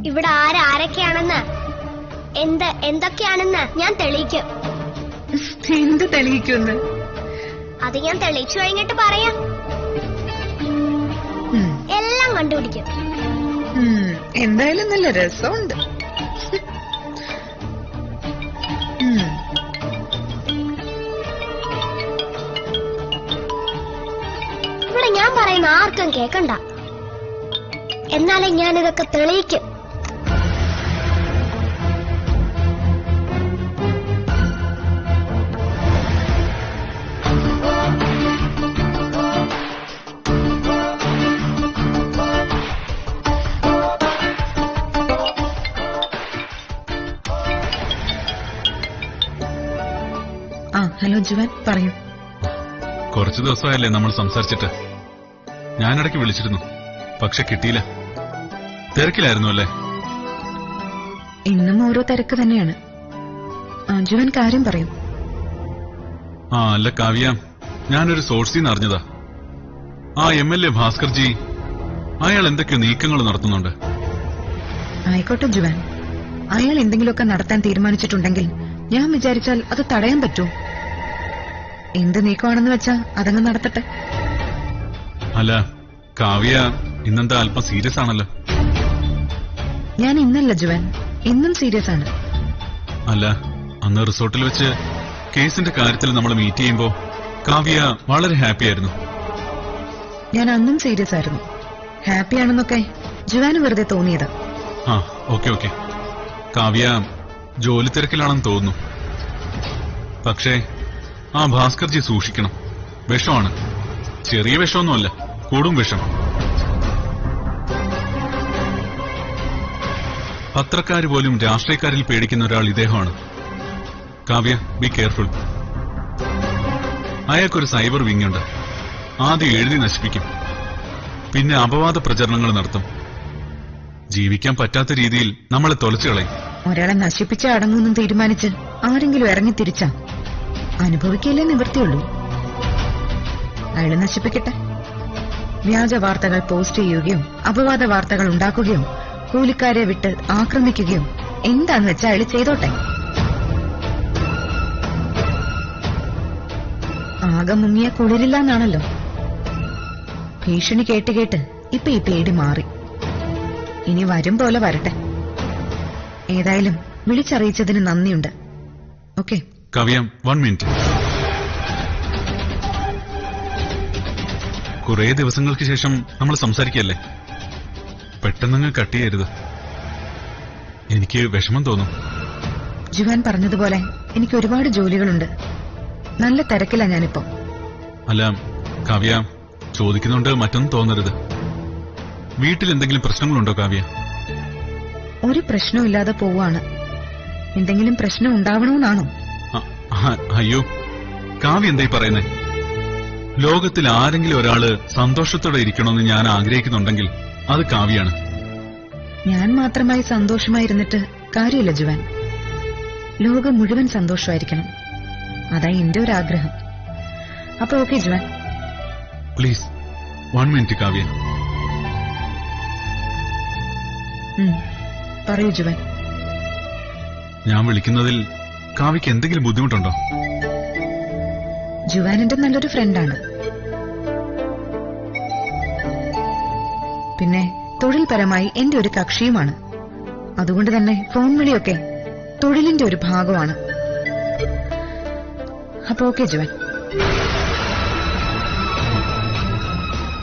ഇവിടെ ആരൊക്കെയാണെന്ന് എന്തൊക്കെയാണെന്ന് ഞാൻ തെളിയിക്കും. എന്ത് തെളിയിക്കുമെന്ന്? അത് ഞാൻ തെളിയിച്ചു കഴിഞ്ഞിട്ട് പറയാം. എല്ലാം കണ്ടുപിടിക്കും. എന്തായാലും നല്ല രസമുണ്ട്. ഇവിടെ ഞാൻ പറയുന്ന ആർക്കും കേക്കണ്ട. എന്നാലും ഞാനിതൊക്കെ തെളിയിക്കും. ഹലോ ജുവാൻ, പറയൂ. കുറച്ചു ദിവസമായല്ലേ നമ്മൾ സംസാരിച്ചിട്ട്. ഞാനിടയ്ക്ക് വിളിച്ചിരുന്നു, പക്ഷെ കിട്ടിയില്ല. തിരക്കിലായിരുന്നു അല്ലേ? ഇന്നും ഓരോ തിരക്ക് തന്നെയാണ്. ജുവാൻ, കാര്യം പറയൂ. അല്ല കാവ്യ, ഞാനൊരു സോഴ്സിൽ നിന്ന് അറിഞ്ഞതാ. ആ MLA ഭാസ്കർജി, അയാൾ എന്തൊക്കെയോ നീക്കങ്ങൾ നടത്തുന്നുണ്ട്. ആയിക്കോട്ടെ ജുവാൻ, അയാൾ എന്തെങ്കിലുമൊക്കെ നടത്താൻ തീരുമാനിച്ചിട്ടുണ്ടെങ്കിൽ ഞാൻ വിചാരിച്ചാൽ അത് തടയാൻ പറ്റൂ. എന്ത് നീക്കമാണെന്ന് വെച്ചാ അതങ്ങ് നടത്തട്ടെ. അല്ല കാവ്യ, ഇന്നെന്താ അല്പം സീരിയസ് ആണല്ലോ? ഞാൻ ഇന്നല്ല ജുവാൻ, ഇന്നും സീരിയസ് ആണ്. അല്ല, അന്ന് റിസോർട്ടിൽ വെച്ച് കേസിന്റെ കാര്യത്തിൽ നമ്മൾ മീറ്റ് ചെയ്യുമ്പോ കാവ്യ വളരെ ഹാപ്പി ആയിരുന്നു. ഞാൻ അന്നും സീരിയസ് ആയിരുന്നു. ഹാപ്പിയാണെന്നൊക്കെ ജുവാന് വെറുതെ തോന്നിയതാ. ഓക്കെ. കാവ്യ ജോലി തിരക്കിലാണെന്ന് തോന്നുന്നു. പക്ഷേ ആ ഭാസ്കർജി സൂക്ഷിക്കണം. വിഷമാണ്. ചെറിയ വിഷമൊന്നുമല്ല, കൂടും വിഷം. പത്രക്കാര് പോലും രാഷ്ട്രീയക്കാരിൽ പേടിക്കുന്ന ഒരാൾ ഇദ്ദേഹമാണ്. Kavya, be careful. അയാൾക്കൊരു സൈബർ വിങ് ഉണ്ട്. ആദ്യം എഴുതി നശിപ്പിക്കും, പിന്നെ അപവാദ പ്രചരണങ്ങൾ നടത്തും. ജീവിക്കാൻ പറ്റാത്ത രീതിയിൽ നമ്മളെ തൊലച്ചു കളയും. ഒരാളെ നശിപ്പിച്ച അടങ്ങുമെന്നും തീരുമാനിച്ച് ആരെങ്കിലും ഇറങ്ങി തിരിച്ചാ അനുഭവിക്കല്ലേ നിവൃത്തിയുള്ളൂ. അയാളെ നശിപ്പിക്കട്ടെ. വ്യാജ വാർത്തകൾ പോസ്റ്റ് ചെയ്യുകയോ അപവാദ വാർത്തകൾ ഉണ്ടാക്കുകയോ കൂലിക്കാരെ വിട്ട് ആക്രമിക്കുകയോ എന്താന്ന് വെച്ചാൽ അയാൾ ചെയ്തോട്ടെ. ആകെ മുങ്ങിയ കുളിരില്ലെന്നാണല്ലോ. ഭീഷണി കേട്ട് ഇപ്പൊ ഈ പേടി മാറി. ഇനി വരും പോലെ വരട്ടെ. ഏതായാലും വിളിച്ചറിയിച്ചതിന് നന്ദിയുണ്ട്. Okay Kavya, 1 minute. കുറേ ദിവസങ്ങൾക്ക് ശേഷം നമ്മൾ സംസാരിക്കല്ലേ? പെട്ടെന്നങ്ങ് കട്ട് ചെയ്യരുത്. എനിക്ക് വിഷമം തോന്നും. ജുവാൻ പറഞ്ഞതുപോലെ എനിക്ക് ഒരുപാട് ജോലികളുണ്ട്. നല്ല തിരക്കിലാ ഞാനിപ്പോ. അല്ല കാവ്യ, ചോദിക്കുന്നുണ്ട് മറ്റൊന്നും തോന്നരുത്. വീട്ടിൽ എന്തെങ്കിലും പ്രശ്നങ്ങളുണ്ടോ കാവ്യ? ഒരു പ്രശ്നവും ഇല്ലാതെ പോവാണ്. എന്തെങ്കിലും പ്രശ്നം ഉണ്ടാവണമെന്നാണോ? അയ്യോ കാവ്യ, എന്തായി പറയുന്നേ? ലോകത്തിൽ ആരെങ്കിലും ഒരാള് സന്തോഷത്തോടെ ഇരിക്കണമെന്ന് ഞാൻ ആഗ്രഹിക്കുന്നുണ്ടെങ്കിൽ അത് കാവ്യാണ്. ഞാൻ മാത്രമായി സന്തോഷമായിരുന്നിട്ട് കാര്യമില്ല ജുവാൻ. ലോകം മുഴുവൻ സന്തോഷമായിരിക്കണം. അതാ എന്റെ ഒരു ആഗ്രഹം. അപ്പൊ okay Juan. Please 1 minute Kavya. പറയൂ ജുവാൻ. ഞാൻ വിളിക്കുന്നതിൽ കാവ്യക്ക് എന്തെങ്കിലും ബുദ്ധിമുട്ടുണ്ടോ? ജുവാൻ എന്റെ നല്ലൊരു ഫ്രണ്ടാണ്. പിന്നെ തൊഴിൽപരമായി എന്റെ ഒരു കക്ഷിയുമാണ്. അതുകൊണ്ട് തന്നെ ഫോൺ വിളിയൊക്കെ തൊഴിലിന്റെ ഒരു ഭാഗമാണ്. അപ്പൊ ഓക്കെ ജുവാൻ.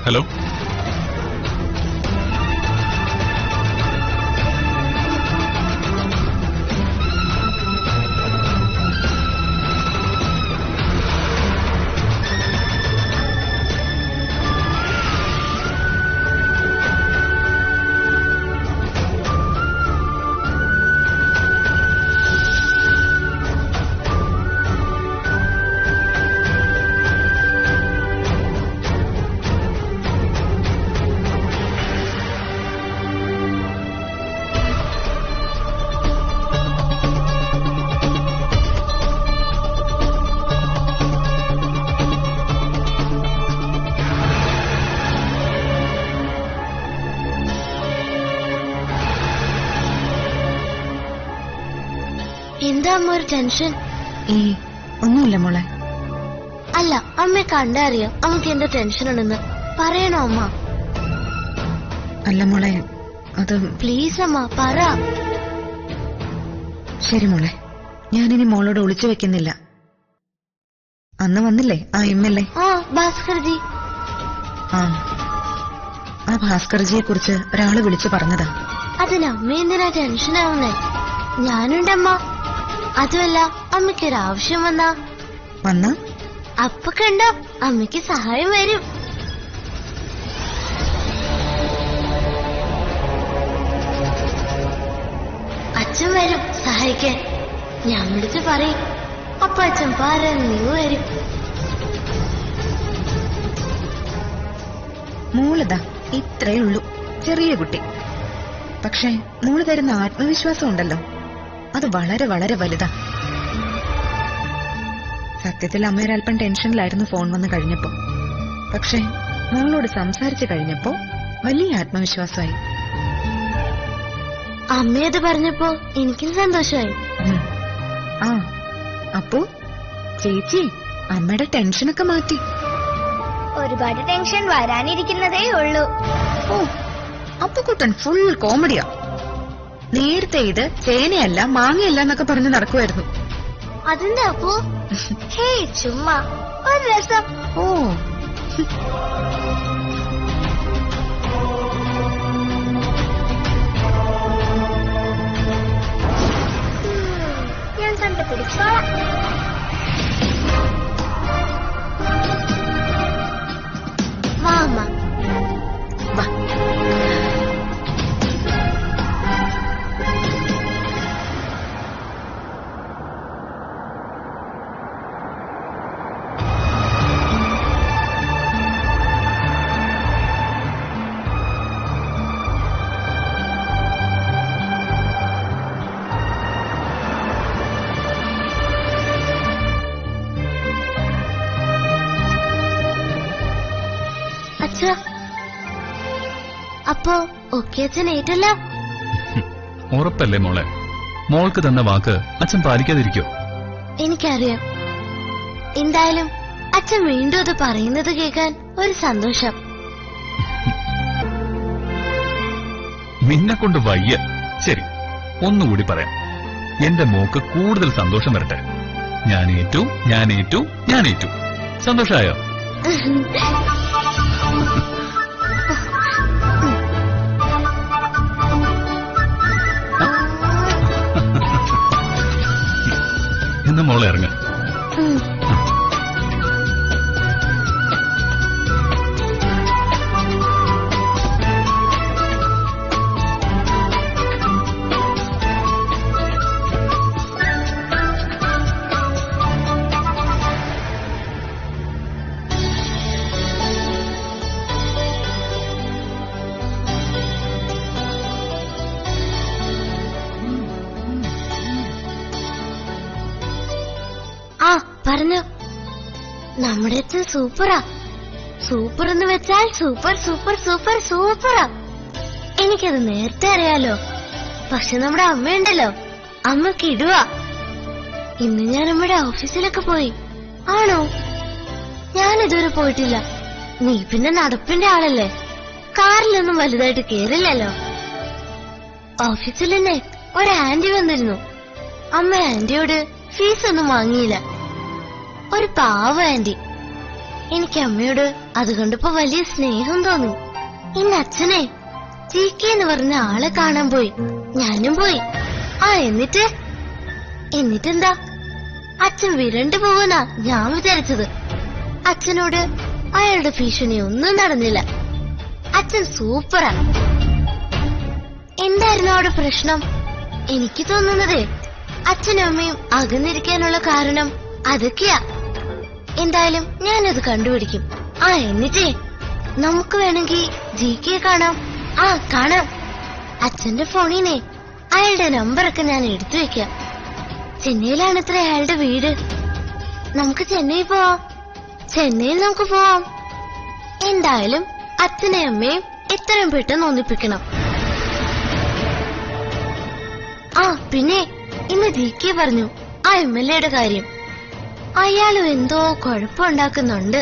ഹലോ. അമ്മ ഒരു ടെൻഷൻ? ഈ ഒന്നുമില്ല മോളെ. അല്ല, അമ്മയെ കണ്ടറിയാം അമ്മക്ക് എന്താ ടെൻഷൻ ഉണ്ടെന്ന്. പറയണോ അമ്മ? അല്ല മോളെ, അത് പ്ലീസ് അമ്മ പറ. ശരി മോളെ, ഞാനിനി മോളോട് ഒളിച്ചു വെക്കുന്നില്ല. അന്ന് വന്നില്ലേ ആ MLA? ആ ഭാസ്കർജി. ആ ഭാസ്കർജിയെ കുറിച്ച് ഒരാള് വിളിച്ചു പറഞ്ഞതാ. അതിന് അമ്മ എന്തിനാ ടെൻഷൻ ആവുന്നേ? ഞാനുണ്ടമ്മ. അതുമല്ല, അമ്മയ്ക്കൊരാവശ്യം വന്നാ അപ്പൊ കണ്ടോ അമ്മയ്ക്ക് സഹായം വരും. അച്ഛൻ വരും സഹായിക്കാൻ. ഞാൻ വിളിച്ച് പറയും. അപ്പൊ അച്ഛൻ പറഞ്ഞു വരും. മോളിതാ ഇത്രേ ഉള്ളൂ, ചെറിയ കുട്ടി. പക്ഷെ മോള് തരുന്ന ആത്മവിശ്വാസം ഉണ്ടല്ലോ, അത് വളരെ വളരെ വലുതാ. സത്യത്തിൽ അമ്മയൊരൽപ്പം ടെൻഷനിലായിരുന്നു ഫോൺ വന്ന് കഴിഞ്ഞപ്പോ. പക്ഷെ മോളോട് സംസാരിച്ചു കഴിഞ്ഞപ്പോ വലിയ ആത്മവിശ്വാസമായി. അമ്മയത് പറഞ്ഞപ്പോ എനിക്കും സന്തോഷമായി. അപ്പോ ചേച്ചി അമ്മയുടെ ടെൻഷനൊക്കെ മാറ്റി. ഒരുപാട് ടെൻഷൻ വരാനിരിക്കുന്നതേ ഉള്ളൂ. ഓ, അപ്പൊ കുട്ടൻ ഫുൾ കോമഡിയാ. നേരത്തെ ഇത് ചേനയല്ല മാങ്ങയല്ല എന്നൊക്കെ പറഞ്ഞ് നടക്കുമായിരുന്നു. അതെന്താ അപ്പോ? ഹേ ചുമ്മാ ഒരു രസം. ഓ, ഞാൻ കണ്ടുപിടിച്ചോളാം. വാ അമ്മ. വാ. അച്ഛാ, അപ്പോ ഓക്കെ അച്ഛൻ ഏറ്റല്ല? ഉറപ്പല്ലേ മോളെ? മോൾക്ക് തന്ന വാക്ക് അച്ഛൻ പാലിക്കാതിരിക്കോ? എനിക്കറിയാം. എന്തായാലും അച്ഛൻ വീണ്ടും അത് പറയുന്നത് കേൾക്കാൻ ഒരു സന്തോഷം. നിന്നെ കൊണ്ട് വയ്യ. ശരി, ഒന്നുകൂടി പറയാം. എന്റെ മോക്ക് കൂടുതൽ സന്തോഷം വരട്ടെ. ഞാൻ ഏറ്റു. സന്തോഷായോ? എന്ന് മോളെ ഇറങ്ങ. ആ പറഞ്ഞു. നമ്മുടെ അച്ഛൻ സൂപ്പറാ. സൂപ്പർ എന്ന് വെച്ചാൽ സൂപ്പർ സൂപ്പർ സൂപ്പർ സൂപ്പറാ. എനിക്കത് നേരത്തെ അറിയാലോ. പക്ഷെ നമ്മുടെ അമ്മയുണ്ടല്ലോ, അമ്മ കിടുവാ. ഇന്ന് ഞാൻ നമ്മുടെ ഓഫീസിലൊക്കെ പോയി. ആണോ? ഞാനിതുവരെ പോയിട്ടില്ല. നീ പിന്നെ നടപ്പിന്റെ ആളല്ലേ, കാറിലൊന്നും വലുതായിട്ട് കേറില്ലല്ലോ. ഓഫീസിൽ തന്നെ ഒരു ആന്റി വന്നിരുന്നു. അമ്മ ആന്റിയോട് ഫീസൊന്നും വാങ്ങിയില്ല. ഒരു പാവ ആന്റി. എനിക്ക് അമ്മയോട് അത് കണ്ടപ്പോ വലിയ സ്നേഹം തോന്നി. ഇന്ന് അച്ഛനെ GK എന്ന് പറഞ്ഞ ആളെ കാണാൻ പോയി. ഞാനും പോയി. എന്നിട്ടെന്താ, അച്ഛൻ വിരണ്ടു പോവുന്നാ ഞാൻ വിചാരിച്ചത്. അച്ഛനോട് അയാളുടെ ഭീഷണി ഒന്നും നടന്നില്ല. അച്ഛൻ സൂപ്പറാ. എന്തായിരുന്നു അവിടെ പ്രശ്നം? എനിക്ക് തോന്നുന്നത് അച്ഛനും അമ്മയും അകന്നിരിക്കാനുള്ള കാരണം അതൊക്കെയാ. എന്തായാലും ഞാനത് കണ്ടുപിടിക്കും. എന്നിട്ടേ നമുക്ക് വേണമെങ്കിൽ GK കാണാം. കാണാം. അച്ഛന്റെ ഫോണിനെ അയാളുടെ നമ്പറൊക്കെ ഞാൻ എടുത്തു വെക്കാം. ചെന്നൈയിലാണത്ര അയാളുടെ വീട്. നമുക്ക് ചെന്നൈ പോവാം. ചെന്നൈയിൽ നമുക്ക് പോവാം. എന്തായാലും അച്ഛനെയും അമ്മയും എത്രയും പെട്ടെന്ന് ഒന്നിപ്പിക്കണം. പിന്നെ ഇന്ന് GK പറഞ്ഞു ആ MLA കാര്യം. അയാളും എന്തോ കുഴപ്പമുണ്ടാക്കുന്നുണ്ട്.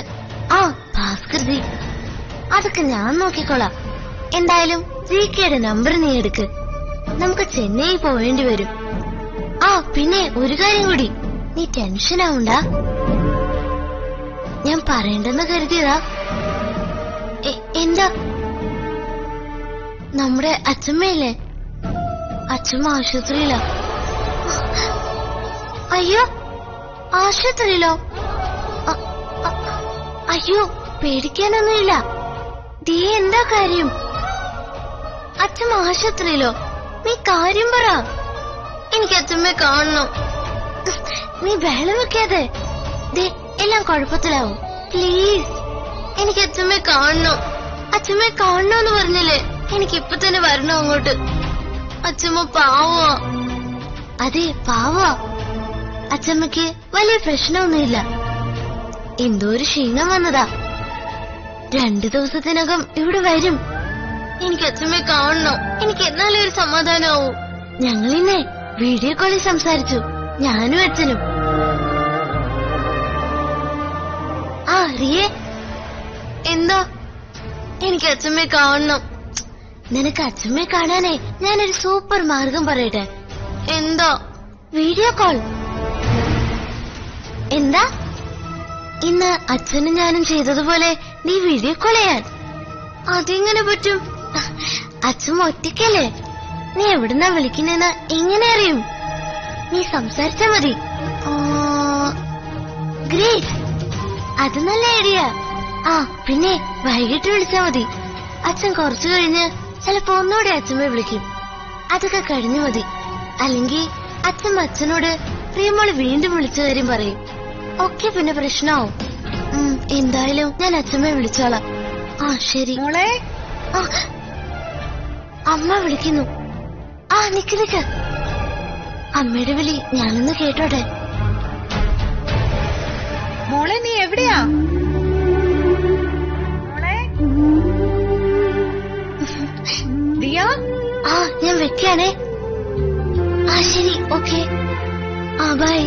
ആ ഭാസ്കർ ജി, അതൊക്കെ ഞാൻ നോക്കിക്കോളാം. എന്തായാലും GKയുടെ നമ്പർ നീ എടുക്ക്. നമുക്ക് ചെന്നൈ പോവേണ്ടി വരും. ആ പിന്നെ ഒരു കാര്യം കൂടി, നീ ടെൻഷൻ ആവണ്ട. ഞാൻ പറയണ്ടെന്ന് കരുതിയതാ. എന്താ? നമ്മുടെ അച്ഛമ്മയില്ലേ, അച്ഛമ്മ ആശുപത്രിയിലാ. അയ്യോ, ആശുപത്രിയിലോ? അയ്യോ, പേടിക്കാനൊന്നുമില്ല. ദേ എന്താ കാര്യം? അച്ഛമ്മ ആശുപത്രിയിലോ? നീ കാര്യം പറ. എനിക്ക് അച്ഛമ്മയെ കാണണം. നീ ബഹളം വെക്കാതെ. ദേ എല്ലാം കുഴപ്പത്തിലാവും. പ്ലീസ്, എനിക്ക് അച്ഛമ്മയെ കാണണം. അച്ഛമ്മയെ കാണണമെന്ന് പറഞ്ഞില്ലേ? എനിക്കിപ്പൊ തന്നെ വരണം അങ്ങോട്ട്. അച്ഛമ്മ പാവാ. അതെ, പാവാ. അച്ഛമ്മയ്ക്ക് വലിയ പ്രശ്നമൊന്നുമില്ല. എന്തോ ഒരു ക്ഷീണം വന്നതാ. 2 ദിവസത്തിനകം ഇവിടെ വരും. എനിക്ക് അച്ഛമ്മയെ കാണണം. എനിക്ക് എന്നാലും ഒരു സമാധാനമാവും. ഞങ്ങളിന്നെ വീഡിയോ കോളിൽ സംസാരിച്ചു, ഞാനും അച്ഛനും. ആ റിയേ, എന്താ? എനിക്ക് അച്ഛമ്മയെ കാണണം. നിനക്ക് അച്ഛമ്മയെ കാണാനേ ഞാനൊരു സൂപ്പർ മാർഗം പറയട്ടെ. എന്താ? Video call. എന്താ? ഇന്ന് അച്ഛനും ഞാനും ചെയ്തതുപോലെ നീ വീഡിയോ കോൾ ചെയ്യാൻ? അതെങ്ങനെ പറ്റും? അച്ഛൻ ഒറ്റയ്ക്കല്ലേ. നീ എവിടുന്നാ വിളിക്കുന്നെന്ന് എങ്ങനെ അറിയും? നീ സംസാരിച്ചാ മതി. ഗ്രേറ്റ്, അത് നല്ല ഐഡിയ. ആ പിന്നെ വൈകിട്ട് വിളിച്ചാ മതി. അച്ഛൻ കുറച്ചു കഴിഞ്ഞ് ചിലപ്പോ ഒന്നുകൂടെ അച്ഛമ്മയെ വിളിക്കും. അതൊക്കെ കഴിഞ്ഞു മതി. അല്ലെങ്കിൽ അച്ഛനോട് പ്രിയമോള് വീണ്ടും വിളിച്ച കാര്യം പറയും. ഒക്കെ പിന്നെ പ്രശ്നമാവും. എന്തായാലും ഞാൻ അച്ഛമ്മയെ വിളിച്ചോളാം. ആ ശരി മോളെ. അമ്മ വിളിക്കുന്നു. ആ നിക്ക്. അമ്മയുടെ വിളി ഞാനൊന്ന് കേട്ടോട്ടെ. മോളെ, നീ എവിടെയാ മോളെ? ദിയ. ആ ഞാൻ വെക്കാണേ. ആ ശരി, ഓക്കെ. ആ ബൈ.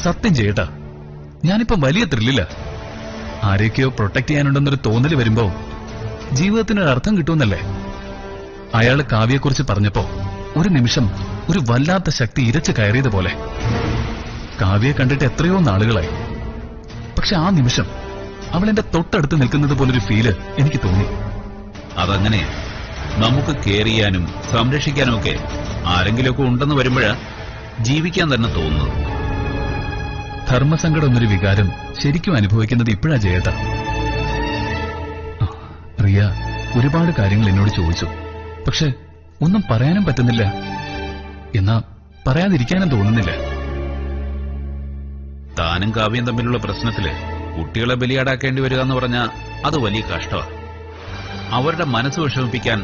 സത്യം ചെയ്യട്ടാ, ഞാനിപ്പോ വലിയ ത്രില്ലില്ല. ആരെയൊക്കെയോ പ്രൊട്ടക്ട് ചെയ്യാനുണ്ടെന്നൊരു തോന്നല് വരുമ്പോ ജീവിതത്തിനൊരു അർത്ഥം കിട്ടുമെന്നല്ലേ. അയാള് കാവ്യെക്കുറിച്ച് പറഞ്ഞപ്പോ ഒരു നിമിഷം ഒരു വല്ലാത്ത ശക്തി ഇരച്ചു കയറിയതുപോലെ. കാവ്യയെ കണ്ടിട്ട് എത്രയോ നാളുകളായി. പക്ഷെ ആ നിമിഷം അവൾ എന്റെ തൊട്ടടുത്ത് നിൽക്കുന്നത് പോലൊരു ഫീല് എനിക്ക് തോന്നി. അതങ്ങനെ നമുക്ക് കെയർ ചെയ്യാനും സംരക്ഷിക്കാനും ഒക്കെ ആരെങ്കിലുമൊക്കെ ഉണ്ടെന്ന് വരുമ്പോഴാ ജീവിക്കാൻ തന്നെ തോന്നുന്നത്. ധർമ്മസങ്കടം എന്നൊരു വികാരം ശരിക്കും അനുഭവിക്കുന്നത് ഇപ്പോഴാ ജയേട്ട. റിയ ഒരുപാട് കാര്യങ്ങൾ എന്നോട് ചോദിച്ചു. പക്ഷെ ഒന്നും പറയാനും പറ്റുന്നില്ല. എന്നാ പറയാതിരിക്കാനും തോന്നുന്നില്ല. താനും കാവ്യം തമ്മിലുള്ള പ്രശ്നത്തില് കുട്ടികളെ ബലിയാടാക്കേണ്ടി വരിക എന്ന് പറഞ്ഞാൽ അത് വലിയ കഷ്ടമാണ്. അവരുടെ മനസ്സ് വിഷമിപ്പിക്കാൻ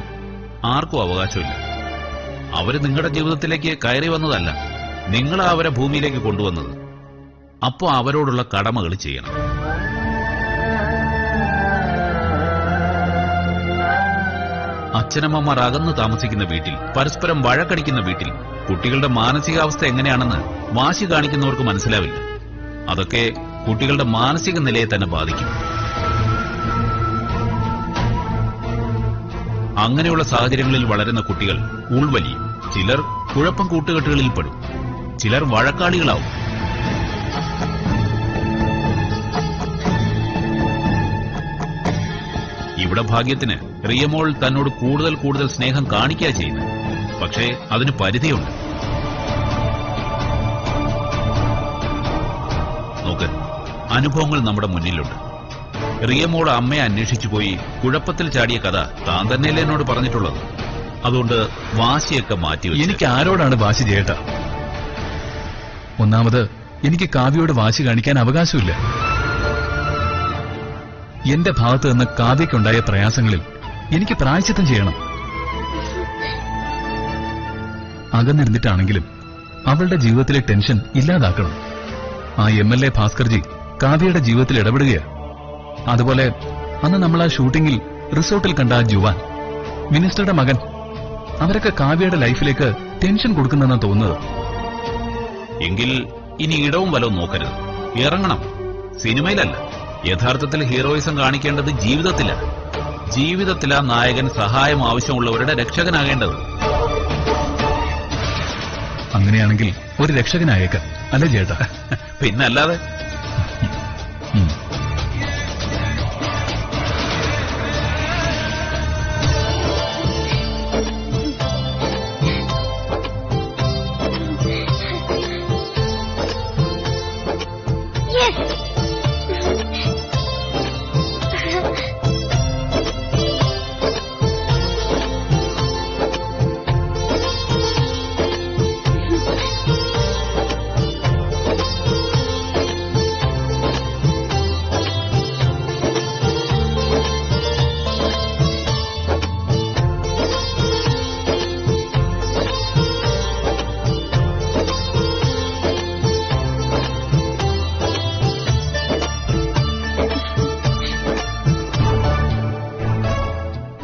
ആർക്കും അവകാശമില്ല. അവര് നിങ്ങളുടെ ജീവിതത്തിലേക്ക് കയറി വന്നതല്ല, നിങ്ങളാ അവരെ ഭൂമിയിലേക്ക് കൊണ്ടുവന്നത്. അപ്പോ അവരോടുള്ള കടമകൾ ചെയ്യണം. അച്ഛനമ്മമാർ അകന്നു താമസിക്കുന്ന വീട്ടിൽ, പരസ്പരം വഴക്കടിക്കുന്ന വീട്ടിൽ കുട്ടികളുടെ മാനസികാവസ്ഥ എങ്ങനെയാണെന്ന് വാശി കാണിക്കുന്നവർക്ക് മനസ്സിലാവില്ല. അതൊക്കെ കുട്ടികളുടെ മാനസിക നിലയെ തന്നെ ബാധിക്കും. അങ്ങനെയുള്ള സാഹചര്യങ്ങളിൽ വളരുന്ന കുട്ടികൾ ഉൾവലിയും. ചിലർ കുഴപ്പം കൂട്ടുകെട്ടുകളിൽ പെടും. ചിലർ വഴക്കാളികളാവും. ഇവിടെ ഭാഗ്യത്തിന് റിയമോൾ തന്നോട് കൂടുതൽ സ്നേഹം കാണിക്കുക ചെയ്യുന്നു. പക്ഷേ അതിന് പരിധിയുണ്ട്. നോക്ക്, അനുഭവങ്ങൾ നമ്മുടെ മുന്നിലുണ്ട്. റിയമോൾ അമ്മയെ അന്വേഷിച്ചു പോയി കുഴപ്പത്തിൽ ചാടിയ കഥ താൻ തന്നെയല്ലേ എന്നോട് പറഞ്ഞിട്ടുള്ളത്. അതുകൊണ്ട് വാശിയൊക്കെ മാറ്റി. എനിക്ക് ആരോടാണ് വാശി ചെയ്യട്ട? ഒന്നാമത് എനിക്ക് കാവ്യയോട് വാശി കാണിക്കാൻ അവകാശമില്ല. എന്റെ ഭാഗത്ത് നിന്ന് കാവ്യയ്ക്കുണ്ടായ പ്രയാസങ്ങളിൽ എനിക്ക് പ്രായശ്ചിത്തം ചെയ്യണം. അകന്നിരുന്നിട്ടാണെങ്കിലും അവളുടെ ജീവിതത്തിലെ ടെൻഷൻ ഇല്ലാതാക്കണം. ആ MLA ഭാസ്കർജി കാവ്യയുടെ ജീവിതത്തിൽ ഇടപെടുകയാ. അതുപോലെ അന്ന് നമ്മൾ ആ ഷൂട്ടിംഗിൽ റിസോർട്ടിൽ കണ്ട ആ ജുവാൻ, മിനിസ്റ്ററുടെ മകൻ, അവരൊക്കെ കാവ്യയുടെ ലൈഫിലേക്ക് ടെൻഷൻ കൊടുക്കുന്നെന്നാ തോന്നുന്നത്. എങ്കിൽ ഇനി ഇടവും വലവും നോക്കരുത്, ഇറങ്ങണം. സിനിമയിലല്ല, യഥാർത്ഥത്തിൽ ഹീറോയിസം കാണിക്കേണ്ടത് ജീവിതത്തിലാണ്. ജീവിതത്തിലാ നായകൻ സഹായം ആവശ്യമുള്ളവരുടെ രക്ഷകനാകേണ്ടത്. അങ്ങനെയാണെങ്കിൽ ഒരു രക്ഷകനായേക്കാം, അല്ലേ ചേട്ടാ? പിന്നല്ലാതെ. ഉം.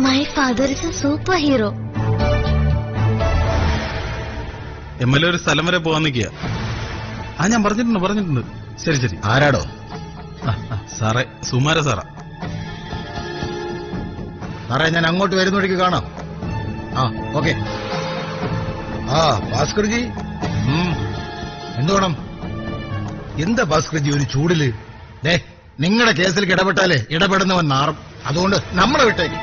My father is a superhero. MLA ഒരു സ്ഥലം വരെ പോകാൻ നിൽക്കുക. ഞാൻ പറഞ്ഞിട്ടുണ്ട്. ശരി. ആരാടോ? സാറേ, സുമാര സാറാ. സാറേ, ഞാൻ അങ്ങോട്ട് വരുന്നവഴിക്ക് കാണാം. ഓക്കെ. ഭാസ്കർജി, എന്തു വേണം? എന്താ ഭാസ്കർജി ഒരു ചൂടില്? നിങ്ങളുടെ കേസിൽ ഇടപെട്ടാലേ ഇടപെടുന്നവൻ നാറും. അതുകൊണ്ട് നമ്മളെ വിട്ടേക്ക്.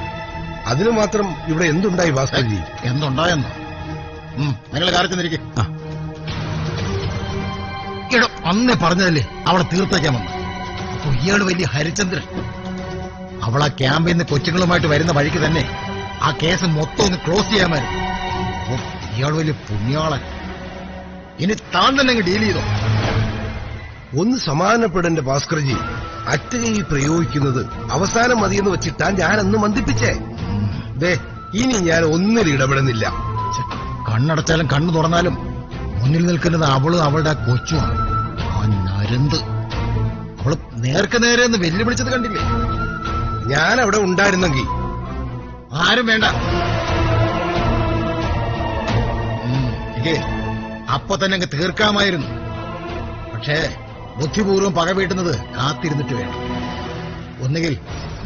അതിനു മാത്രം ഇവിടെ എന്തുണ്ടായി ഭാസ്കർജി? എന്തുണ്ടായെന്നോ? നിങ്ങൾ കാണിച്ചിരിക്കെ. ഇടോ, അന്നേ പറഞ്ഞതല്ലേ അവളെ തീർത്തേക്കാമെന്ന്. അപ്പൊ ഇയാള് വലിയ ഹരിചന്ദ്രൻ. അവളാ ക്യാമ്പിൽ നിന്ന് കൊച്ചുങ്ങളുമായിട്ട് വരുന്ന വഴിക്ക് തന്നെ ആ കേസ് മൊത്തം ഒന്ന് ക്ലോസ് ചെയ്യാമായിരുന്നു. ഇയാൾ വലിയ പുണ്യാളൻ. ഇനി താൻ തന്നെ അങ്ങ് ഡീൽ ചെയ്തോ. ഒന്ന് സമാധാനപ്പെടേണ്ട ഭാസ്കർജി. അറ്റകൈ പ്രയോഗിക്കുന്നത് അവസാനം മതിയെന്ന് വെച്ചിട്ടാ ഞാനന്ന് മന്ദിപ്പിച്ചേ. ഇനി ഞാൻ ഒന്നിലും ഇടപെടുന്നില്ല. കണ്ണടച്ചാലും കണ്ണു തുറന്നാലും മുന്നിൽ നിൽക്കുന്നത് അവളും അവളുടെ ആ കൊച്ചുമാണ്. ആ നരന്ത്. അവള് നേർക്ക് നേരെ ഒന്ന് വെല്ലുവിളിച്ചത് കണ്ടില്ലേ? ഞാൻ അവിടെ ഉണ്ടായിരുന്നെങ്കിൽ ആരും വേണ്ട. അപ്പൊ തന്നെ അങ്ങ് തീർക്കാമായിരുന്നു. പക്ഷേ ബുദ്ധിപൂർവ്വം പക വീട്ടുന്നത് കാത്തിരുന്നിട്ട് വേണം. ഒന്നുകിൽ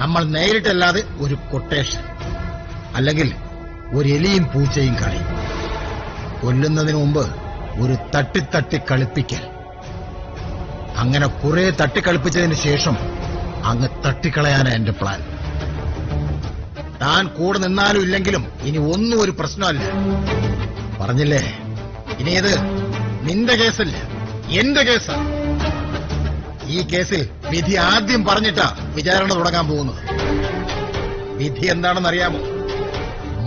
നമ്മൾ നേരിട്ടല്ലാതെ ഒരു കൊട്ടേഷൻ, അല്ലെങ്കിൽ ഒരു എലിയും പൂച്ചയും കളി. കൊല്ലുന്നതിന് മുമ്പ് ഒരു തട്ടി കളിപ്പിക്കൽ. അങ്ങനെ കുറെ തട്ടിക്കളിപ്പിച്ചതിന് ശേഷം അങ്ങ് തട്ടിക്കളയാനാ എന്റെ പ്ലാൻ. താൻ കൂടെ നിന്നാലും ഇല്ലെങ്കിലും ഇനി ഒന്നും ഒരു പ്രശ്നമല്ല. പറഞ്ഞില്ലേ, ഇനി ഇത് നിന്റെ കേസല്ല, എന്റെ കേസാ. ഈ കേസിൽ വിധി ആദ്യം പറഞ്ഞിട്ടാ വിചാരണ തുടങ്ങാൻ പോകുന്നത്. വിധി എന്താണെന്നറിയാമോ?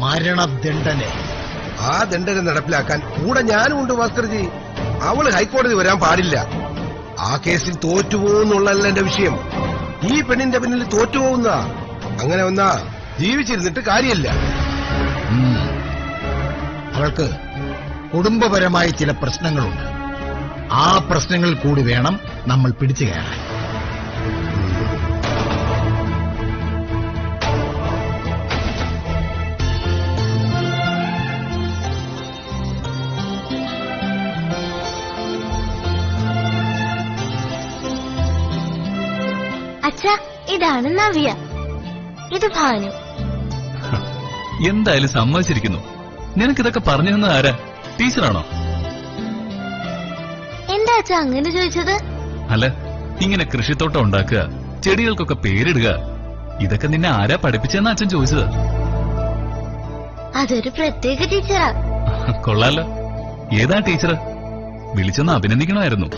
മരണദണ്ഡന. ആ ദണ്ഡന നടപ്പിലാക്കാൻ കൂടെ ഞാനും ഉണ്ട് ഭാസ്കർജി. അവള് ഹൈക്കോടതി വരാൻ പാടില്ല. ആ കേസിൽ തോറ്റുപോകുന്നുള്ളല്ല എന്റെ വിഷയം. ഈ പെണ്ണിന്റെ പിന്നിൽ തോറ്റുപോകുന്ന. അങ്ങനെ വന്നാ ജീവിച്ചിരുന്നിട്ട് കാര്യമില്ല. അവൾക്ക് കുടുംബപരമായി ചില പ്രശ്നങ്ങളുണ്ട്. ആ പ്രശ്നങ്ങളിൽ കൂടി വേണം നമ്മൾ പിടിച്ചു കയറാൻ. അച്ഛാ, ഇതാണ് നവ്യ, ഇത് ഭാനു. എന്തായാലും സമ്മതിച്ചിരിക്കുന്നു. നിനക്കിതൊക്കെ പറഞ്ഞു തന്നത് ആരാ? ടീച്ചറാണോ? എന്താ അച്ഛാ അങ്ങനെ ചോദിച്ചത്? അല്ല, ഇങ്ങനെ കൃഷിത്തോട്ടം ഉണ്ടാക്കുക, ചെടികൾക്കൊക്കെ പേരിടുക, ഇതൊക്കെ നിന്നെ ആരാ പഠിപ്പിച്ചെന്നാ അച്ഛൻ ചോദിച്ചത്. അതൊരു പ്രത്യേക ടീച്ചറാ. കൊള്ളാലോ. ഏതാ ടീച്ചർ? വിളിച്ചൊന്ന് അഭിനന്ദിക്കണമായിരുന്നു.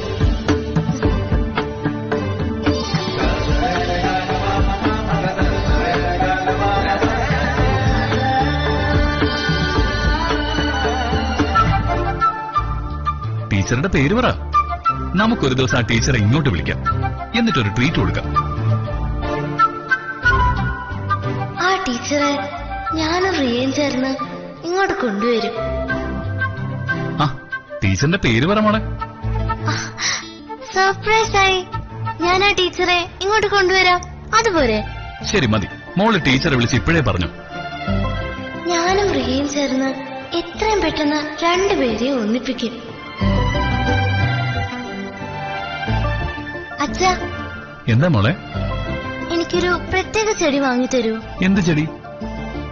ടീച്ചറുടെ പേര് പറ. നമുക്കൊരു ദിവസം ആ ടീച്ചറെ ഇങ്ങോട്ട് വിളിക്കാം, എന്നിട്ടൊരു ട്രീറ്റ് കൊടുക്കാം. ആ ടീച്ചറെ ഞാനും റിയയും ചേർന്ന് ഇങ്ങോട്ട് കൊണ്ടുവരും. ആ ടീച്ചറിന്റെ പേര് പറ മോളെ. സർപ്രൈസ് ആയി. ഞാൻ ആ ടീച്ചറെ ഇങ്ങോട്ട് കൊണ്ടുവരാം, അതുപോലെ. ശരി മതി, മോള് ടീച്ചറെ വിളിച്ച് ഇപ്പോഴേ പറഞ്ഞു. ഞാനും റിയയും ചേർന്ന് എത്രയും പെട്ടെന്ന് രണ്ടുപേരെയും ഒന്നിപ്പിക്കും. അച്ഛാ, എന്താ മോളെ? എനിക്കൊരു പ്രത്യേക ചെടി വാങ്ങിത്തരൂ. എന്ത് ചെടി?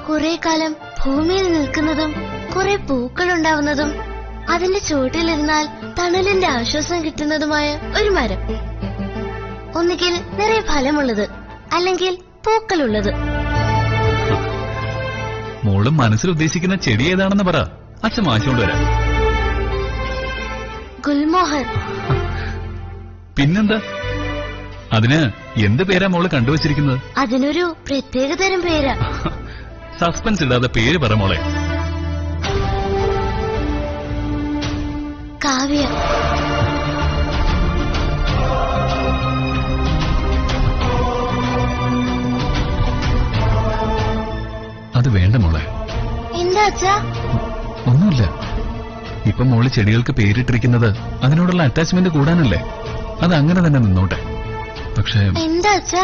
കുറെ കാലം ഭൂമിയിൽ നിൽക്കുന്നതും കുറെ പൂക്കൾ ഉണ്ടാവുന്നതും അതിന്റെ ചുവട്ടിലിരുന്നാൽ തണലിന്റെ ആശ്വാസം കിട്ടുന്നതുമായ ഒരു മരം. ഒന്നുകിൽ നിറയെ ഫലമുള്ളത്, അല്ലെങ്കിൽ പൂക്കളുള്ളത്. മോള് മനസ്സിൽ ഉദ്ദേശിക്കുന്ന ചെടി ഏതാണെന്ന് പറ, അച്ഛൻ വാങ്ങിച്ചുകൊണ്ട് വരാം. ഗുൽമോഹർ. പിന്നെന്താ? അതിന് എന്ത് പേരാ മോള് കണ്ടുവച്ചിരിക്കുന്നത്? അതിനൊരു പ്രത്യേക തരം പേരാ. സസ്പെൻസ് ഇടാതെ പേര് പറ മോളെ. കാവ്യ. അത് വേണ്ട മോളെ. എന്താ അച്ഛാ? ഒന്നുമില്ല. ഇപ്പൊ മോള് ചെടികൾക്ക് പേരിട്ടിരിക്കുന്നത് അതിനോടുള്ള അറ്റാച്ച്മെന്റ് കൂടാനല്ലേ? അത് അങ്ങനെ തന്നെ നിന്നോട്ടെ. പക്ഷേ എന്താ അച്ഛാ?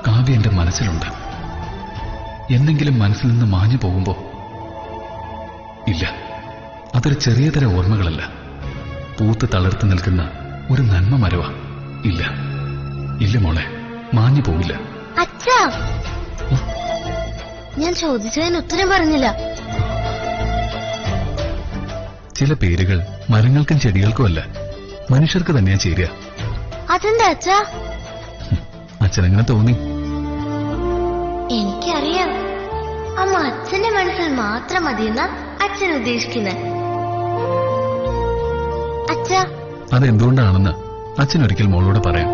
കാവ്യ എന്റെ മനസ്സിലുണ്ട്. എന്തെങ്കിലും മനസ്സിൽ നിന്ന് മാഞ്ഞു പോകുമ്പോ ഇല്ല, അതൊരു ചെറിയ തരം ഓർമ്മകളല്ല, പൂത്ത് തളർത്ത് നിൽക്കുന്ന ഒരു നന്മ മരവാ. ഇല്ല ഇല്ല മോളെ, മാഞ്ഞു പോവില്ല. അച്ഛാ, ഞാൻ ചോദിച്ചതിന് ഉത്തരം പറഞ്ഞില്ല. ചില പേരുകൾ മരങ്ങൾക്കും ചെടികൾക്കും അല്ല, മനുഷ്യർക്ക് തന്നെയാ ചേരുക. അതെന്താ അച്ഛാ? അച്ഛനങ്ങനെ തോന്നി. എനിക്കറിയാം, അമ്മ അച്ഛന്റെ മനസ്സിൽ മാത്രം മതിയെന്ന അച്ഛൻ ഉദ്ദേശിക്കുന്നത്. അച്ഛാ, അതെന്തുകൊണ്ടാണെന്ന് അച്ഛൻ ഒരിക്കൽ മോളോട് പറയാം.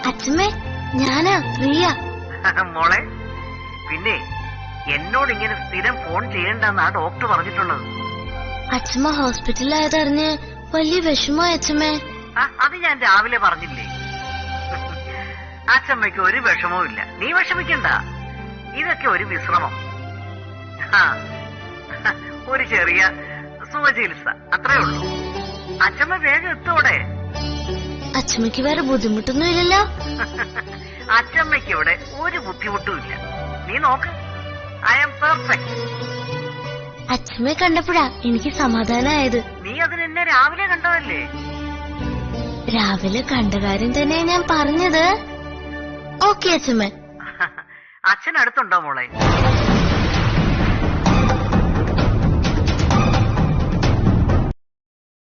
അച്ഛമ്മേ, ഞാനാ റിയ. മോളെ, പിന്നെ എന്നോട് ഇങ്ങനെ സ്ഥിരം ഫോൺ ചെയ്യണ്ടെന്നാ ഡോക്ടർ പറഞ്ഞിട്ടുള്ളത്. അച്ഛമ്മ ഹോസ്പിറ്റലിലായതറിഞ്ഞ് വലിയ വിഷമമായി അച്ഛമ്മേ. അത് ഞാൻ രാവിലെ പറഞ്ഞില്ലേ. അച്ഛമ്മയ്ക്ക് ഒരു വിഷമവും ഇല്ല, നീ വിഷമിക്കണ്ട. ഇതൊക്കെ ഒരു വിശ്രമം, ഒരു ചെറിയ സുഖചികിത്സ, അത്രേ ഉള്ളൂ. അച്ഛമ്മ വേഗം എത്തോടെ. അച്ഛമ്മയ്ക്ക് വേറെ ബുദ്ധിമുട്ടൊന്നും ഇല്ലല്ലോ? അച്ഛമ്മയ്ക്ക് ഇവിടെ ഒരു ബുദ്ധിമുട്ടും ഇല്ല. നീ നോക്ക്, ഐ ആം പെർഫെക്റ്റ്. അച്ഛമ്മയെ കണ്ടപ്പോഴാ എനിക്ക് സമാധാനമായത്. നീ അതിനെന്നെ രാവിലെ കണ്ടതല്ലേ? രാവിലെ കണ്ട കാര്യം തന്നെ ഞാൻ പറഞ്ഞത്. ഓക്കെ അച്ഛമ്മ. അച്ഛൻ അടുത്തുണ്ടോ മോളെ?